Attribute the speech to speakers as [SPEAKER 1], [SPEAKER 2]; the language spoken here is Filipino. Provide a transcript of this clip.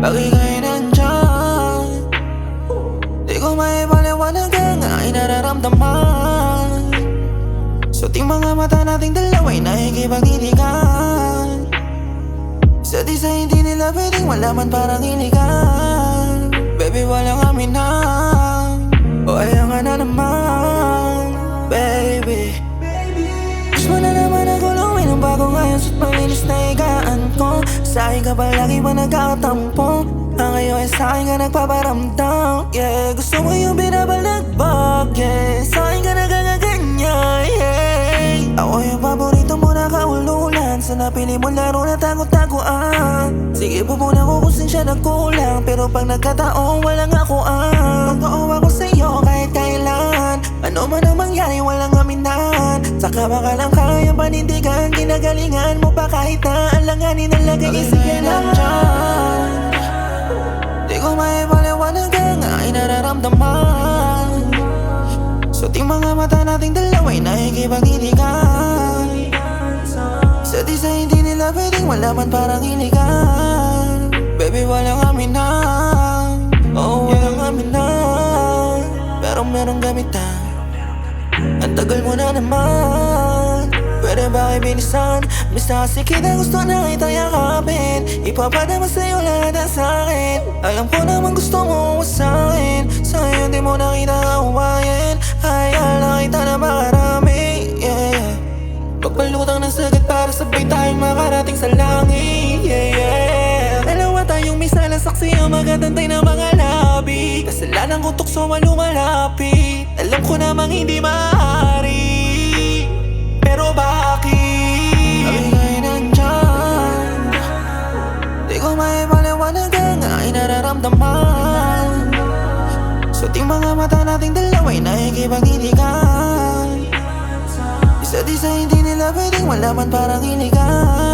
[SPEAKER 1] Bakit kayo nandyan? Di ko maipaliwanag ang aking nararamdaman. Sa ating mga mata nating dalawa'y nakikipagtitigan. Sa di sa hindi nila pwedeng malaman parang iligan. Baby, walang aminan. O ayaw nga na naman, baby. Gusto na naman ako luwi ng bagong ayos at malinis na higaan ko. Sa akin ka palagi pa nagkakatampo. Ang ngayon ay sa akin ka nagpaparamdam. Yeah, gusto mo yung binabalagbag. Yeah, sa akin ka nagagaganyan. Yeah, ako yung paborito mo na kaululan. Sa napili mo laro na tago-taguan. Sige po muna ko kung siya nagkulang. Pero pag nagkataon walang akuan. Totoo ako sa'yo kahit kailan. Ano man ang mangyari walang aminan. Saka baka lang kaya panindigan. Ginagalingan mo pa kahit na alanganin ang lagay isipin lang dyan. Di ko maipaliwanag ang aking nararamdaman. Sa ating mga mata nating dalawa'y nakikipagtitigan. Sa di sa hindi nila pwedeng malaman parang iligan. Baby, walang aminan. Oh, walang aminan. Pero merong gamitan. Ang tagal mo na naman. Pwede ba kayo binisan? Basta kasi kita gusto na kitang yakapin. Ipapadama sa'yo lahat ang sa'kin. Alam ko naman gusto mo sa'kin. Sa'yo di mo na kita kawayan. Hayaan lang kita na makarami. Yeah, yeah. Pagpalutang ng sagat para sabay tayong makarating sa langit. Yeah, yeah. Dalawa tayong may salang saksi ang magatantay ng mga labi. Kasalanan kong tukso man lumalapit. Alam ko namang hindi maaari. Pero bakit? Bakit kayo nandyan? Di ko maipaliwanag ang aking nararamdaman. Sa ating mga mata nating dalawa'y nakikipagtitigan. Isa di sa hindi nila pwedeng malaman parang iligan.